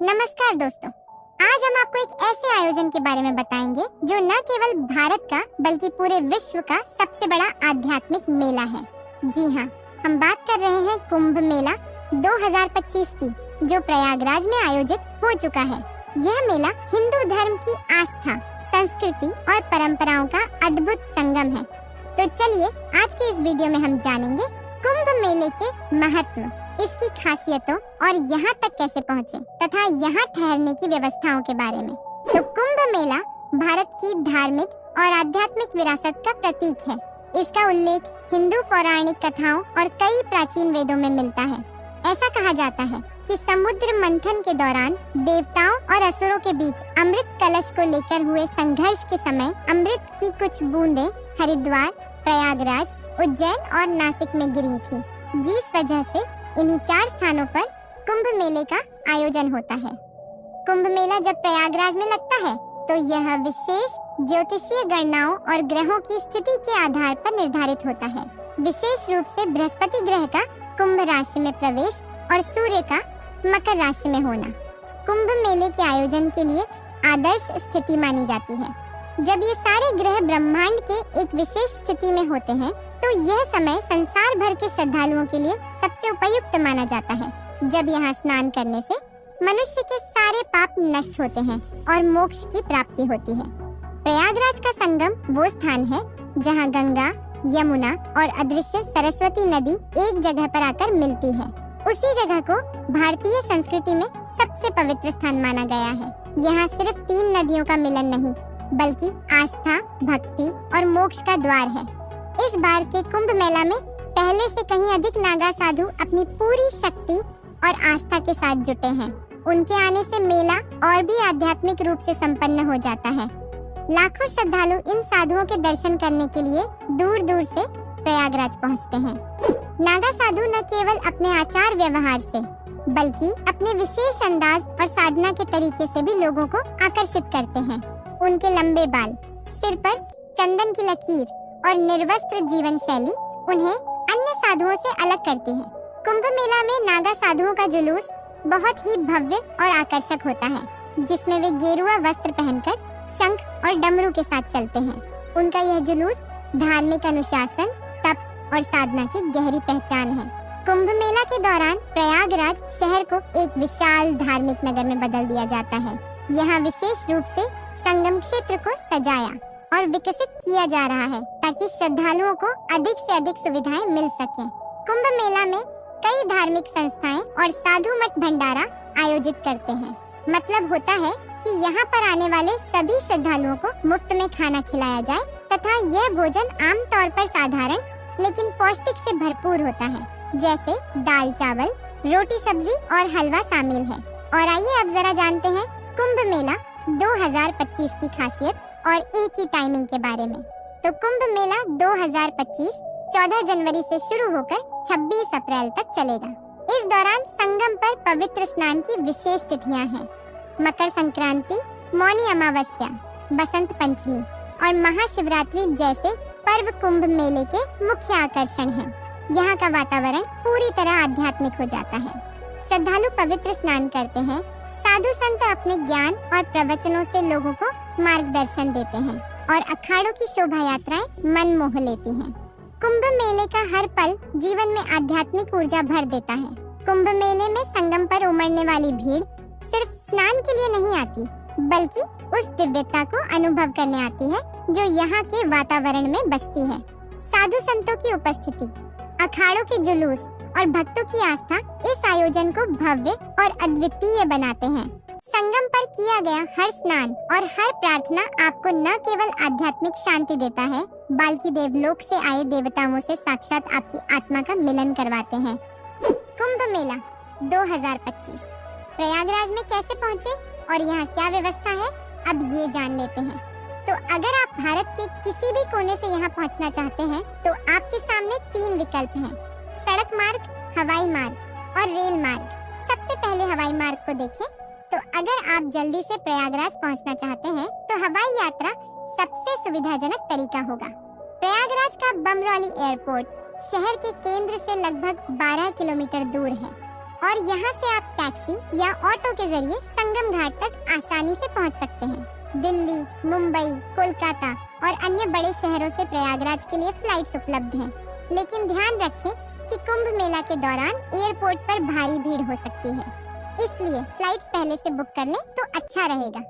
नमस्कार दोस्तों, आज हम आपको एक ऐसे आयोजन के बारे में बताएंगे जो न केवल भारत का बल्कि पूरे विश्व का सबसे बड़ा आध्यात्मिक मेला है। जी हाँ, हम बात कर रहे हैं कुंभ मेला 2025 की, जो प्रयागराज में आयोजित हो चुका है। यह मेला हिंदू धर्म की आस्था, संस्कृति और परंपराओं का अद्भुत संगम है। तो चलिए आज के इस वीडियो में हम जानेंगे कुंभ मेले के महत्व, इसकी खासियतों और यहाँ तक कैसे पहुँचे तथा यहाँ ठहरने की व्यवस्थाओं के बारे में। तो कुंभ मेला भारत की धार्मिक और आध्यात्मिक विरासत का प्रतीक है। इसका उल्लेख हिंदू पौराणिक कथाओं और कई प्राचीन वेदों में मिलता है। ऐसा कहा जाता है कि समुद्र मंथन के दौरान देवताओं और असुरों के बीच अमृत कलश को लेकर हुए संघर्ष के समय अमृत की कुछ बूंदें हरिद्वार, प्रयागराज, उज्जैन और नासिक में गिरी थी, जिस वजह से इन्हीं 4 स्थानों पर कुंभ मेले का आयोजन होता है। कुंभ मेला जब प्रयागराज में लगता है तो यह विशेष ज्योतिषीय गणनाओं और ग्रहों की स्थिति के आधार पर निर्धारित होता है। विशेष रूप से बृहस्पति ग्रह का कुंभ राशि में प्रवेश और सूर्य का मकर राशि में होना कुंभ मेले के आयोजन के लिए आदर्श स्थिति मानी जाती है। जब ये सारे ग्रह ब्रह्मांड के एक विशेष स्थिति में होते हैं तो यह समय संसार भर के श्रद्धालुओं के लिए सबसे उपयुक्त माना जाता है। जब यहाँ स्नान करने से मनुष्य के सारे पाप नष्ट होते हैं और मोक्ष की प्राप्ति होती है। प्रयागराज का संगम वो स्थान है जहाँ गंगा, यमुना और अदृश्य सरस्वती नदी एक जगह पर आकर मिलती है। उसी जगह को भारतीय संस्कृति में सबसे पवित्र स्थान माना गया है। यहाँ सिर्फ 3 नदियों का मिलन नहीं बल्कि आस्था, भक्ति और मोक्ष का द्वार है। इस बार के कुंभ मेला में पहले से कहीं अधिक नागा साधु अपनी पूरी शक्ति और आस्था के साथ जुटे हैं। उनके आने से मेला और भी आध्यात्मिक रूप से संपन्न हो जाता है। लाखों श्रद्धालु इन साधुओं के दर्शन करने के लिए दूर दूर से प्रयागराज पहुंचते हैं। नागा साधु न केवल अपने आचार व्यवहार से बल्कि अपने विशेष अंदाज और साधना के तरीके से भी लोगों को आकर्षित करते हैं। उनके लंबे बाल, सिर पर चंदन की लकीर और निर्वस्त्र जीवन शैली उन्हें अन्य साधुओं से अलग करती है। कुंभ मेला में नागा साधुओं का जुलूस बहुत ही भव्य और आकर्षक होता है, जिसमें वे गेरुआ वस्त्र पहनकर शंख और डमरू के साथ चलते हैं। उनका यह जुलूस धार्मिक अनुशासन, तप और साधना की गहरी पहचान है। कुंभ मेला के दौरान प्रयागराज शहर को एक विशाल धार्मिक नगर में बदल दिया जाता है। यहाँ विशेष रूप से संगम क्षेत्र को सजाया और विकसित किया जा रहा है ताकि श्रद्धालुओं को अधिक से अधिक सुविधाएं मिल सकें। कुंभ मेला में कई धार्मिक संस्थाएं और साधु मठ भंडारा आयोजित करते हैं। मतलब होता है कि यहाँ पर आने वाले सभी श्रद्धालुओं को मुफ्त में खाना खिलाया जाए तथा यह भोजन आम तौर पर साधारण लेकिन पौष्टिक से भरपूर होता है, जैसे दाल चावल, रोटी सब्जी और हलवा शामिल है। और आइए अब जरा जानते हैं कुंभ मेला 2025 की खासियत और एक ही टाइमिंग के बारे में। तो कुंभ मेला 2025 14 जनवरी से शुरू होकर 26 अप्रैल तक चलेगा। इस दौरान संगम पर पवित्र स्नान की विशेष तिथियां हैं। मकर संक्रांति, मौनी अमावस्या, बसंत पंचमी और महाशिवरात्रि जैसे पर्व कुंभ मेले के मुख्य आकर्षण हैं। यहाँ का वातावरण पूरी तरह आध्यात्मिक हो जाता है। श्रद्धालु पवित्र स्नान करते हैं। साधु संत अपने ज्ञान और प्रवचनों से लोगों को मार्गदर्शन देते हैं और अखाड़ों की शोभा यात्राएं मन मोह लेती हैं। कुंभ मेले का हर पल जीवन में आध्यात्मिक ऊर्जा भर देता है। कुंभ मेले में संगम पर उमड़ने वाली भीड़ सिर्फ स्नान के लिए नहीं आती बल्कि उस दिव्यता को अनुभव करने आती है जो यहाँ के वातावरण में बसती है। साधु संतों की उपस्थिति, अखाड़ों के जुलूस और भक्तों की आस्था इस आयोजन को भव्य और अद्वितीय बनाते हैं। संगम पर किया गया हर स्नान और हर प्रार्थना आपको न केवल आध्यात्मिक शांति देता है बल्कि देवलोक से आए देवताओं से साक्षात आपकी आत्मा का मिलन करवाते हैं। कुंभ मेला 2025 प्रयागराज में कैसे पहुँचे और यहाँ क्या व्यवस्था है, अब ये जान लेते हैं। तो अगर आप भारत के किसी भी कोने से यहाँ पहुँचना चाहते हैं तो आपके सामने 3 विकल्प हैं: सड़क मार्ग, हवाई मार्ग और रेल मार्ग। सबसे पहले हवाई मार्ग को देखें तो अगर आप जल्दी से प्रयागराज पहुंचना चाहते हैं तो हवाई यात्रा सबसे सुविधाजनक तरीका होगा। प्रयागराज का बमरौली एयरपोर्ट शहर के केंद्र से लगभग 12 किलोमीटर दूर है और यहाँ से आप टैक्सी या ऑटो के जरिए संगम घाट तक आसानी से पहुँच सकते हैं। दिल्ली, मुंबई, कोलकाता और अन्य बड़े शहरों से प्रयागराज के लिए फ्लाइट्स उपलब्ध हैं। लेकिन ध्यान रखें कि कुंभ मेला के दौरान एयरपोर्ट पर भारी भीड़ हो सकती है, इसलिए फ्लाइट्स पहले से बुक कर लें तो अच्छा रहेगा।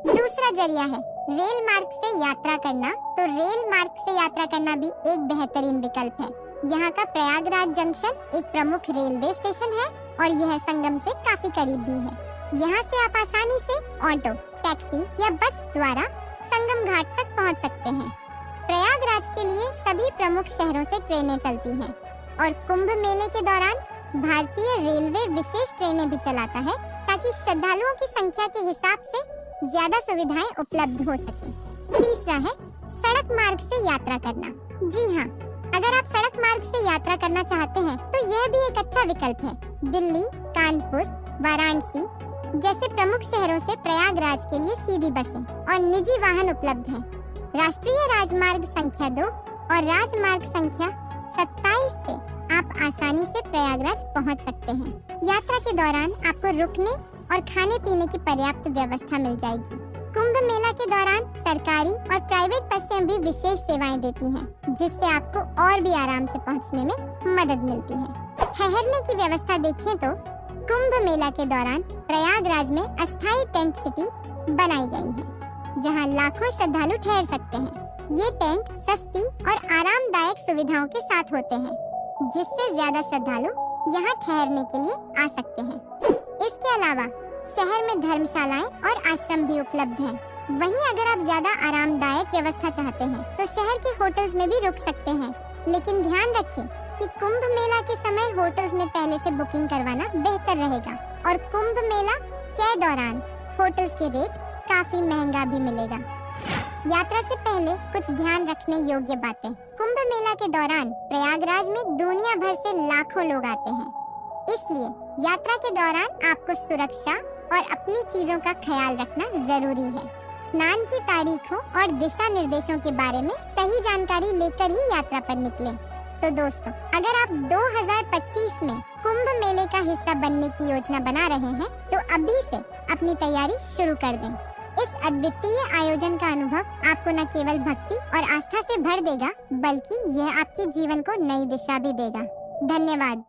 दूसरा जरिया है रेल मार्ग से यात्रा करना। तो रेल मार्ग से यात्रा करना भी एक बेहतरीन विकल्प है। यहाँ का प्रयागराज जंक्शन एक प्रमुख रेलवे स्टेशन है और यह संगम से काफी करीब भी है। यहाँ से आप आसानी से ऑटो, टैक्सी या बस द्वारा संगम घाट तक पहुँच सकते हैं। प्रयागराज के लिए सभी प्रमुख शहरों से ट्रेनें चलती हैं और कुंभ मेले के दौरान भारतीय रेलवे विशेष ट्रेनें भी चलाता है ताकि श्रद्धालुओं की संख्या के हिसाब से ज्यादा सुविधाएं उपलब्ध हो सके। तीसरा है सड़क मार्ग से यात्रा करना। जी हाँ, अगर आप सड़क मार्ग से यात्रा करना चाहते हैं तो यह भी एक अच्छा विकल्प है। दिल्ली, कानपुर, वाराणसी जैसे प्रमुख शहरों से प्रयागराज के लिए सीधी बसें और निजी वाहन उपलब्ध हैं। राष्ट्रीय राजमार्ग संख्या 2 और राजमार्ग संख्या 27 से आप आसानी से प्रयागराज पहुंच सकते हैं। यात्रा के दौरान आपको रुकने और खाने पीने की पर्याप्त व्यवस्था मिल जाएगी। कुंभ मेला के दौरान सरकारी और प्राइवेट बसें भी विशेष सेवाएं देती हैं, जिससे आपको और भी आराम से पहुंचने में मदद मिलती है। ठहरने की व्यवस्था देखें तो कुंभ मेला के दौरान प्रयागराज में अस्थायी टेंट सिटी बनाई गई है, जहां लाखों श्रद्धालु ठहर सकते हैं। ये टेंट सस्ती और आरामदायक सुविधाओं के साथ होते हैं, जिससे ज्यादा श्रद्धालु यहाँ ठहरने के लिए आ सकते हैं। इसके अलावा शहर में धर्मशालाएं और आश्रम भी उपलब्ध हैं। वहीं अगर आप ज्यादा आरामदायक व्यवस्था चाहते हैं तो शहर के होटल्स में भी रुक सकते हैं। लेकिन ध्यान रखें कि कुंभ मेला के समय होटल्स में पहले से बुकिंग करवाना बेहतर रहेगा और कुंभ मेला के दौरान होटल्स के रेट काफी महंगा भी मिलेगा। यात्रा से पहले कुछ ध्यान रखने योग्य बातें। कुंभ मेला के दौरान प्रयागराज में दुनिया भर से लाखों लोग आते हैं, इसलिए यात्रा के दौरान आपको सुरक्षा और अपनी चीजों का ख्याल रखना जरूरी है। स्नान की तारीखों और दिशा निर्देशों के बारे में सही जानकारी लेकर ही यात्रा पर निकलें। तो दोस्तों, अगर आप 2025 में कुंभ मेले का हिस्सा बनने की योजना बना रहे हैं तो अभी से अपनी तैयारी शुरू कर दें। इस अद्वितीय आयोजन का अनुभव आपको न केवल भक्ति और आस्था से भर देगा, बल्कि यह आपके जीवन को नई दिशा भी देगा। धन्यवाद।